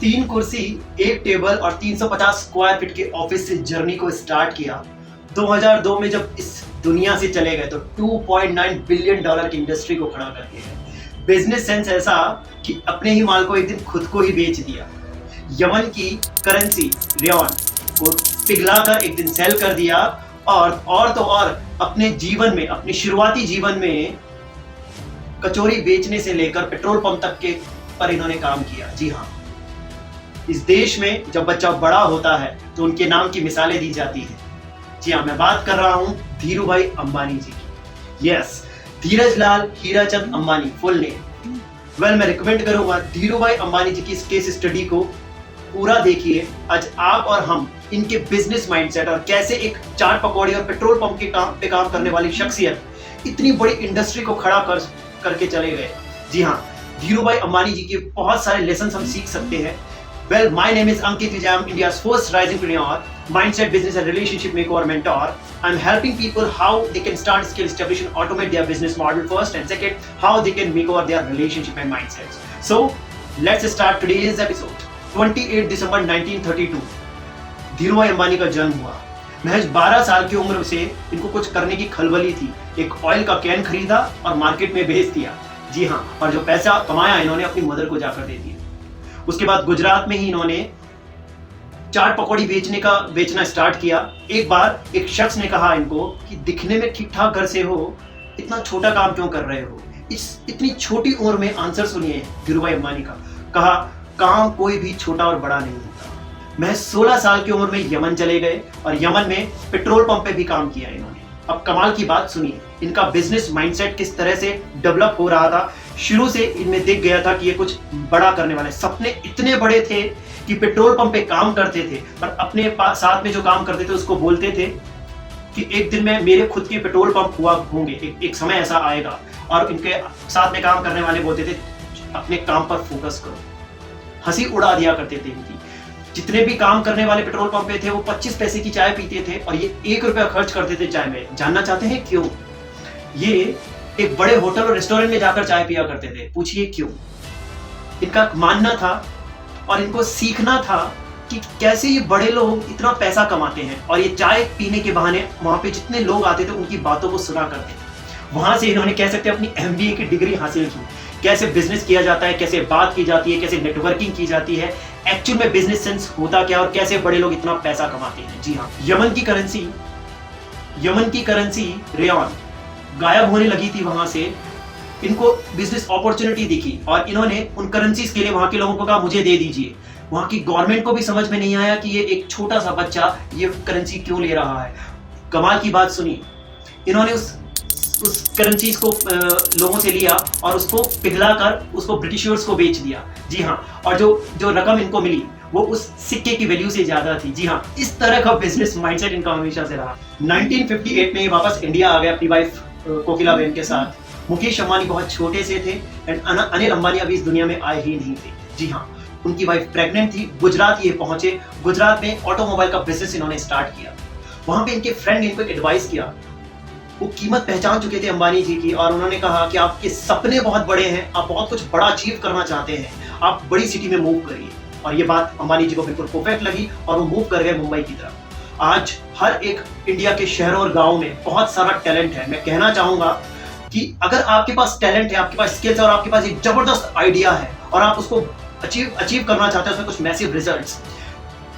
तीन कुर्सी, एक टेबल और 350 स्क्वायर फीट के ऑफिस से जर्नी को स्टार्ट किया। 2002 में जब इस दुनिया से चले गए तो 2.9 बिलियन डॉलर की इंडस्ट्री को खड़ा कर दिया। बिजनेस सेंस ऐसा कि अपने ही माल को एक दिन खुद को ही बेच दिया। यमन की करेंसी रियान को पिघलाकर एक दिन सेल कर दिया और तो और अपने जीवन में, अपने शुरुआती जीवन में कचौरी बेचने से लेकर पेट्रोल पंप तक के पर इन्होंने काम किया। जी हाँ, इस देश में जब बच्चा बड़ा होता है तो उनके नाम की मिसालें दी जाती हैं। जी हाँ, मैं बात कर रहा हूं धीरूभाई अंबानी जी की। Yes, Dhiraj Lal Hirachand Ambani full name. Well, मैं रिकमेंड करूंगा धीरूभाई अंबानी जी की इस केस स्टडी को पूरा देखिए। आज आप और हम इनके बिजनेस माइंडसेट और कैसे एक चाट पकौड़ी और पेट्रोल पंप के काम करने वाली शख्सियत इतनी बड़ी इंडस्ट्री को खड़ा करके चले गए। जी हाँ, धीरूभाई अंबानी जी के बहुत सारे लेसन हम सीख सकते हैं। Well, my name is Ankit Vijay. I'm India's first rising entrepreneur, mindset, business, and relationship makeover mentor. I'm helping people how they can start, scale, establish, and automate their business model first, and second, how they can make over their relationship and mindsets. So, let's start today's episode. 28 दिसंबर 1932 धीरूभाई अंबानी का जन्म हुआ। महज 12 साल की उम्र से इनको कुछ करने की खलबली थी। एक ऑयल का कैन खरीदा और मार्केट में बेच दिया। जी हाँ, और जो पैसा कमाया इन्होंने अपनी मदर को जाकर दे दिया। उसके बाद गुजरात में ही इन्होंने चाट पकौड़ी बेचना स्टार्ट किया। एक बार एक शख्स ने कहा इनको कि दिखने में ठीक ठाक घर से हो, इतना छोटा काम क्यों कर रहे हो। इतनी छोटी उम्र में आंसर सुनिए धीरूभाई अंबानी का। कहा, काम कोई भी छोटा और बड़ा नहीं होता। मैं 16 साल की उम्र में यमन चले गए और यमन में पेट्रोल पंप पे भी काम किया इन्होंने। अब कमाल की बात सुनिए, इनका बिजनेस माइंडसेट किस तरह से डेवलप हो रहा था। शुरू से इनमें दिख गया था कि ये कुछ बड़ा करने वाले। सपने इतने बड़े थे कि पेट्रोल पंप पे काम करते थे, पर अपने साथ में जो काम करते थे उसको बोलते थे कि एक दिन में मेरे खुद के पेट्रोल पंप हुआ होंगे, एक समय ऐसा आएगा। और इनके साथ में काम करने वाले बोलते थे अपने काम पर फोकस करो। हंसी उड़ा दिया करते थे इनकी। जितने भी काम करने वाले पेट्रोल पंप पे थे वो 25 पैसे की चाय पीते थे और ये 1 रुपया खर्च करते थे चाय में। जानना चाहते हैं क्यों? ये एक बड़े होटल और रेस्टोरेंट में जाकर चाय पिया करते थे। पूछिए क्यों? इनका मानना था और इनको सीखना था कि कैसे ये बड़े लोग इतना पैसा कमाते हैं। और ये चाय पीने के बहाने वहां पे जितने लोग आते थे उनकी बातों को सुना करते थे। वहां से इन्होंने कह सकते हैं अपनी MBA की डिग्री हासिल की। कैसे बिजनेस किया जाता है, कैसे बात की जाती है, कैसे नेटवर्किंग की जाती है, एक्चुअल में बिजनेस सेंस होता क्या और कैसे बड़े लोग इतना पैसा कमाते हैं। जी हाँ, यमन की करेंसी रियान गायब होने लगी थी। वहां से इनको बिजनेस अपॉर्चुनिटी दिखी और इन्होंने उन करेंसीज के लिए वहां के लोगों को कहा मुझे दे दीजिए। वहां की गवर्नमेंट को भी समझ में नहीं आया कि ये एक छोटा सा बच्चा ये करेंसी क्यों ले रहा है। कमाल की बात सुनिए, इन्होंने उस करेंसीज को लोगों से लिया और उसको पिघलाकर उसको ब्रिटिशर्स को बेच दिया। जी हाँ, और जो रकम इनको मिली वो उस सिक्के की वैल्यू से ज्यादा थी। जी हाँ, इस तरह का बिजनेस माइंडसेट इनका हमेशा से रहा। 1958 में वापस इंडिया आ गए अपनी वाइफ कोकिला बेन के साथ। मुकेश अंबानी बहुत छोटे से थे एंड अनिल अंबानी अभी इस दुनिया में आए ही नहीं थे। जी हाँ, उनकी वाइफ प्रेग्नेंट थी। गुजरात ये पहुंचे। गुजरात में ऑटोमोबाइल का बिजनेस इन्होंने स्टार्ट किया। वहां पे इनके फ्रेंड ने इनको एडवाइस किया। वो कीमत पहचान चुके थे अंबानी जी की और उन्होंने कहा कि आपके सपने बहुत बड़े हैं, आप बहुत कुछ बड़ा अचीव करना चाहते हैं, आप बड़ी सिटी में मूव करिए। और ये बात अंबानी जी को बिल्कुल परफेक्ट लगी और वो मूव कर गए मुंबई की तरफ। आज हर एक इंडिया के शहरों और गाँव में बहुत सारा टैलेंट है। मैं कहना चाहूंगा कि अगर आपके पास टैलेंट है, आपके पास स्किल्स है और आपके पास एक जबरदस्त आइडिया है और आप उसको अचीव करना चाहते हैं, उसमें कुछ मैसिव रिजल्ट्स,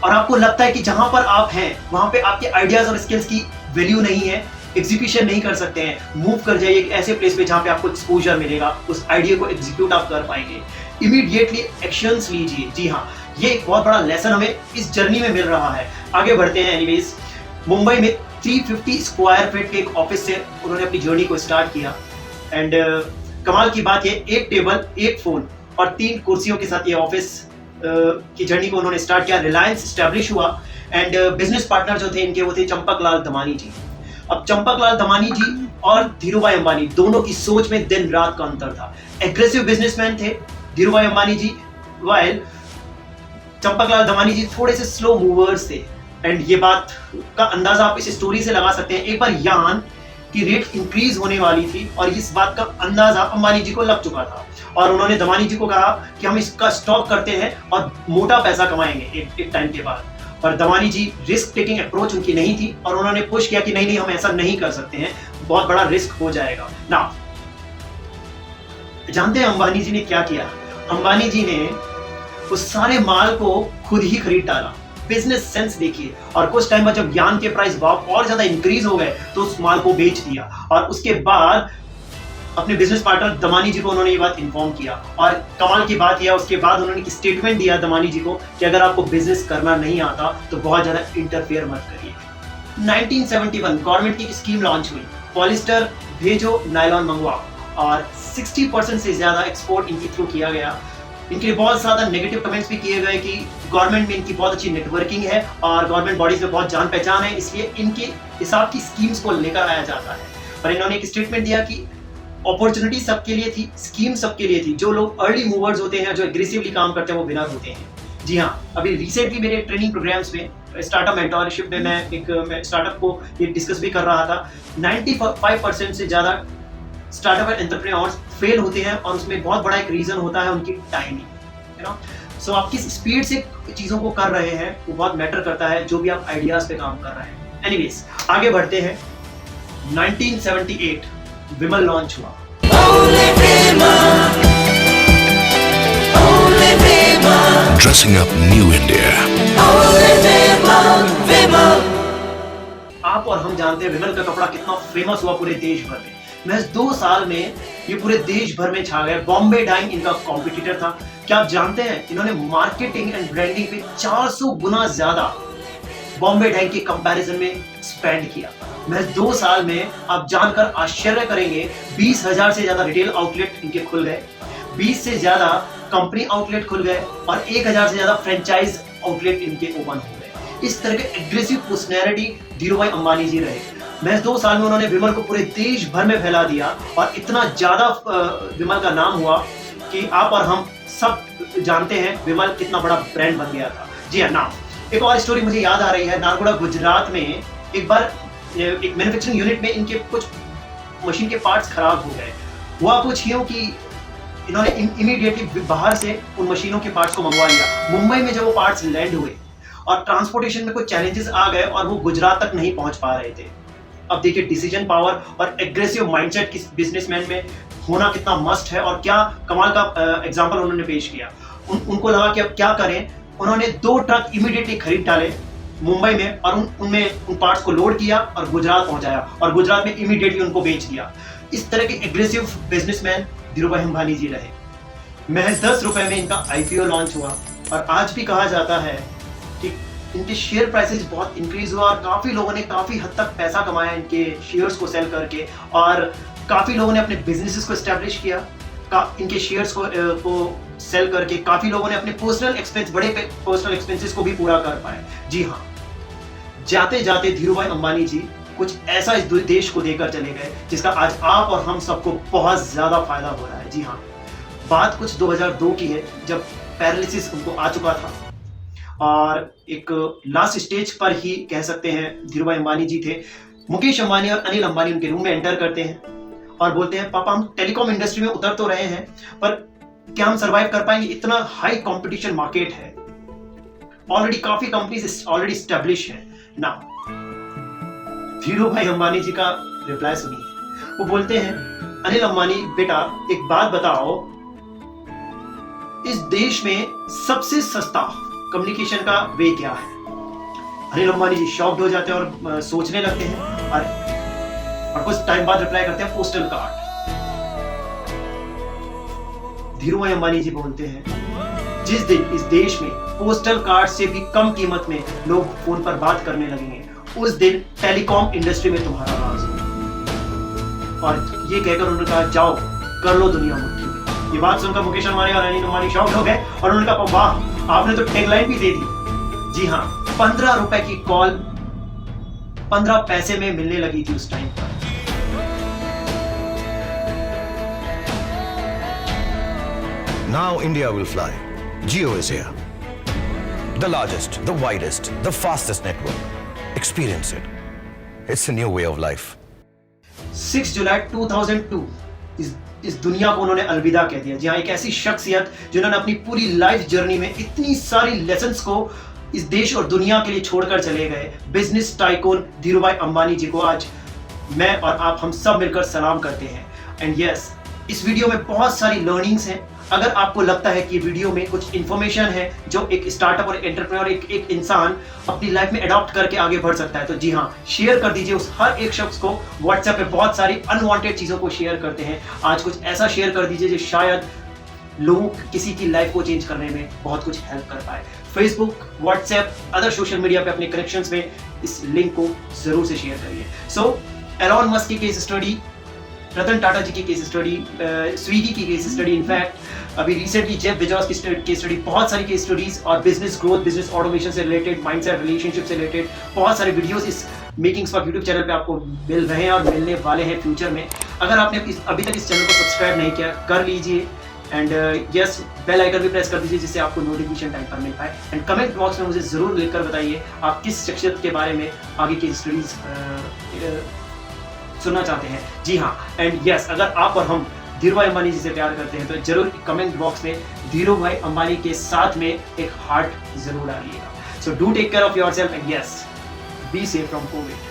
और आपको लगता है कि जहां पर आप हैं वहां पे आपके आइडियाज और स्किल्स की वैल्यू नहीं है, एग्जीक्यूशन नहीं कर सकते हैं, मूव कर जाइए एक ऐसे प्लेस पे जहां पे आपको एक्सपोजर मिलेगा, उस आइडिया को एग्जीक्यूट आप कर पाएंगे। इमीडिएटली एक्शंस लीजिए। जी हाँ, ये एक बहुत बड़ा लेसन हमें इस जर्नी में मिल रहा है। आगे बढ़ते हैं। एनीवेज, मुंबई में 350 स्क्वायर फीट के एक ऑफिस से उन्होंने अपनी जर्नी को स्टार्ट किया एंड कमाल की बात ये, एक टेबल, एक फोन और 3 कुर्सियों के साथ ये ऑफिस की जर्नी को उन्होंने स्टार्ट किया। रिलायंस स्टैब्लिश हुआ एंड बिजनेस पार्टनर जो थे इनके वो थे चंपक लाल दमानी जी। अब चंपक लाल दमानी जी और धीरूभाई अंबानी दोनों की सोच में दिन रात का अंतर था। एग्रेसिव बिजनेसमैन थे धीरूभाई अंबानी जी, वाइल चंपक लाल दमानी जी थोड़े से स्लो मूवर्स थे। एंड ये बात का अंदाजा आप इस स्टोरी से लगा सकते हैं। एक बार यान कि रेट इंक्रीज होने वाली थी और इस बात का अंदाजा अंबानी जी को लग चुका था और उन्होंने दमानी जी को कहा कि हम इसका स्टॉक करते हैं और मोटा पैसा कमाएंगे एक टाइम के बाद। पर दमानी जी रिस्क टेकिंग अप्रोच उनकी नहीं थी और उन्होंने पुश किया कि नहीं हम ऐसा नहीं कर सकते हैं, बहुत बड़ा रिस्क हो जाएगा ना। जानते हैं अंबानी जी ने क्या किया? अंबानी जी ने उस सारे माल को खुद ही खरीद डाला। बिजनेस सेंस देखिए। और कुछ टाइम बाद जब यान के प्राइस और ज्यादा इंक्रीज हो गए तो उस माल को बेच दिया और उसके बाद अपने बिजनेस पार्टनर दमानी जी को उन्होंने ये बात इन्फॉर्म किया। और कमाल की बात यह, उसके बाद उन्होंने एक स्टेटमेंट दिया दमानी जी को कि अगर आपको बिजनेस करना नहीं आता तो बहुत ज्यादा इंटरफेयर मत करिए। 1971 गवर्नमेंट की स्कीम लॉन्च हुई, पॉलिस्टर भेजो नायलॉन मंगवाओ, और 60% से ज्यादा एक्सपोर्ट इनके थ्रू किया गया। इनके लिए बहुत ज्यादा नेगेटिव कमेंट्स भी किए गए कि गवर्नमेंट में इनकी बहुत अच्छी नेटवर्किंग है और गवर्नमेंट बॉडीज में बहुत जान पहचान है, इसलिए इनके हिसाब की स्कीम्स को लेकर आया जाता है। पर इन्होंने एक स्टेटमेंट दिया कि अपॉर्चुनिटी सबके लिए थी, स्कीम सबके लिए थी। जो लोग अर्ली मूवर्स होते हैं, जो एग्रेसिवली काम करते हैं, वो विनर होते हैं। जी हाँ, अभी रिसेंटली मेरे ट्रेनिंग प्रोग्राम्स में स्टार्टअप मेंटोरशिप में मैं स्टार्टअप को ये डिस्कस भी कर रहा था। 95% से ज्यादा स्टार्टअप एंटरप्रेन्योर्स फेल होते हैं और उसमें बहुत बड़ा एक रीजन होता है उनकी टाइमिंग, यू नो। सो आप किस स्पीड से चीजों को कर रहे हैं वो बहुत मैटर करता है, जो भी आप आइडियाज पे काम कर रहे हैं। एनीवेज, आगे बढ़ते हैं। 1978 विमल लॉन्च हुआ। Dressing up New India. आप और हम जानते हैं विमल का कपड़ा कितना फेमस हुआ पूरे देश भर में। महज 2 साल में ये पूरे देश भर में छा गए। बॉम्बे डाइंग इनका कॉम्पिटिटर था। क्या आप जानते हैं इन्होंने मार्केटिंग एंड ब्रांडिंग पे 400 गुना ज्यादा बॉम्बे डाइंग के कंपैरिजन में स्पेंड किया। महज 2 साल में आप जानकर आश्चर्य करेंगे, 20,000 से ज्यादा रिटेल आउटलेट इनके खुल गए, 20 से ज्यादा कंपनी आउटलेट खुल गए और 1,000 से ज्यादा फ्रेंचाइज आउटलेट इनके ओपन हो गए। इस तरह के एग्रेसिव पर्सनैलिटी धीरूभाई अंबानी जी रहे। महज 2 साल में उन्होंने विमल को पूरे देश भर में फैला दिया और इतना ज्यादा विमल का नाम हुआ कि आप और हम सब जानते हैं विमल कितना बड़ा ब्रांड बन गया था। जी हाँ, नाम एक और स्टोरी मुझे याद आ रही है। नारगोड़ा गुजरात में एक बार एक मैन्युफैक्चरिंग यूनिट में इनके कुछ मशीन के पार्ट्स खराब हो गए। हुआ कुछ यूं कि इन्होंने इमीडिएटली बाहर से उन मशीनों के पार्ट्स को मंगवा लिया। मुंबई में जब वो पार्ट्स लैंड हुए और ट्रांसपोर्टेशन में कुछ चैलेंजेस आ गए और वो गुजरात तक नहीं पहुंच पा रहे थे। अब देखिए डिसीजन पावर और एग्रेसिव माइंडसेट किस बिजनेसमैन में होना कितना मस्ट है और क्या कमाल का एग्जांपल उन्होंने पेश किया। उनको लगा कि अब क्या करें। उन्होंने 2 ट्रक इमीडिएटली खरीद डाले मुंबई में और उनमें उन पार्ट्स को लोड किया और गुजरात पहुंचाया और गुजरात में इमीडिएटली उनको बेच दिया। इस तरह के एग्रेसिव बिजनेसमैन धीरूभाई अंबानी जी रहे। महज 10 रुपए में इनका IPO लॉन्च हुआ और आज भी कहा जाता है कि इनके शेयर प्राइसेस बहुत इंक्रीज हुआ और काफी लोगों ने काफी हद तक पैसा कमाया इनके शेयर्स को सेल करके और काफी लोगों ने अपने बिजनेसेस को एस्टेब्लिश किया इनके शेयर्स को सेल करके। काफी लोगों ने अपने बड़े पर्सनल एक्सपेंसेस को भी पूरा कर पाए। जी हाँ, जाते जाते धीरूभाई अंबानी जी कुछ ऐसा इस देश को देकर चले गए जिसका आज आप और हम सबको बहुत ज्यादा फायदा हो रहा है। जी हाँ, बात कुछ 2002 की है जब पैरालिसिस उनको आ चुका था और एक लास्ट स्टेज पर ही कह सकते हैं धीरूभाई अंबानी जी थे। मुकेश अंबानी और अनिल अंबानी उनके रूम में एंटर करते हैं और बोलते हैं, पापा हम टेलीकॉम इंडस्ट्री में उतर तो रहे हैं पर क्या हम सरवाइव कर पाएंगे? इतना हाई कंपटीशन मार्केट है, ऑलरेडी काफी कंपनीज ऑलरेडी एस्टेब्लिश है ना। धीरूभाई अंबानी जी का रिप्लाई सुनिए। वो बोलते हैं, अनिल अंबानी बेटा एक बात बताओ, इस देश में सबसे सस्ता कम्युनिकेशन का वे क्या है? अनिल अंबानी जी शॉक्ड हो जाते हैं और सोचने लगते हैं और कुछ टाइम बाद रिप्लाई करते हैं, पोस्टल कार्ड। धीरूभाई अंबानी जी बोलते हैं, जिस दिन इस देश में पोस्टल कार्ड से भी कम कीमत में लोग फोन पर बात करने लगेंगे उस दिन टेलीकॉम इंडस्ट्री में तुम्हारा राज हो। और ये कहकर उन्होंने कहा, जाओ कर लो दुनिया मुट्ठी में। ये बात सुनकर मुकेश अंबानी और अनिल अंबानी शॉक्ड हो गए और उन्होंने कहा, वाह आपने तो टैगलाइन भी दे दी। जी हाँ, 15 रुपए की कॉल 15 पैसे में मिलने लगी थी उस टाइम पर। Now India will fly. Jio is here. The largest, the widest, the fastest network. Experience it. It's a new way of life. 6 जुलाई 2002 इस दुनिया को उन्होंने अलविदा कह दिया। जी हाँ, एक ऐसी शख्सियत जिन्होंने अपनी पूरी लाइफ जर्नी में इतनी सारी लेसन्स को इस देश और दुनिया के लिए छोड़कर चले गए। बिजनेस टाइकून धीरूभाई अंबानी जी को आज मैं और आप हम सब मिलकर सलाम करते हैं। एंड यस, इस वीडियो में बहुत सारी लर्निंग्स हैं। अगर आपको लगता है कि वीडियो में कुछ इन्फॉर्मेशन है जो एक स्टार्टअप और एंटरप्रेन्योर एक इंसान अपनी लाइफ में अडॉप्ट करके आगे बढ़ सकता है, तो जी हाँ, शेयर कर दीजिए उस हर एक शख्स को। व्हाट्सएप पे बहुत सारी अनवांटेड चीज़ों को शेयर करते हैं, आज कुछ ऐसा शेयर कर दीजिए जो शायद लोगों किसी की लाइफ को चेंज करने में बहुत कुछ हेल्प कर पाए। Facebook, WhatsApp, other social media पे अपने कनेक्शंस में इस लिंक को जरूर से शेयर करिए। सो एलॉन मस्क की केस स्टडी, रतन टाटा जी की केस स्टडी, स्विगी की केस स्टडी, इनफैक्ट अभी रिसेंटली जेफ बेजोस की केस स्टडी, बहुत सारी केस स्टडीज और बिजनेस ग्रोथ, बिजनेस ऑटोमेशन से रिलेटेड, माइंडसेट, रिलेशनशिप से रिलेटेड बहुत सारे वीडियोस इस मेकिंग्स फॉर यूट्यूब चैनल पे आपको मिल रहे हैं और मिलने वाले हैं फ्यूचर में। अगर आपने अभी तक इस चैनल को सब्सक्राइब नहीं किया, कर लीजिए। एंड यस, बेल आइकन भी प्रेस कर दीजिए जिससे आपको नोटिफिकेशन टाइम पर मिल पाए। एंड कमेंट बॉक्स में मुझे जरूर लिखकर बताइए आप किस शख्सियत के बारे में आगे की स्टडीज सुनना चाहते हैं। जी हाँ, एंड यस, अगर आप और हम धीरूभाई अंबानी जी से प्यार करते हैं तो जरूर कमेंट बॉक्स में धीरूभाई अंबानी के साथ में एक हार्ट जरूर डालिएगा। So do take care of yourself and yes, be safe from Covid.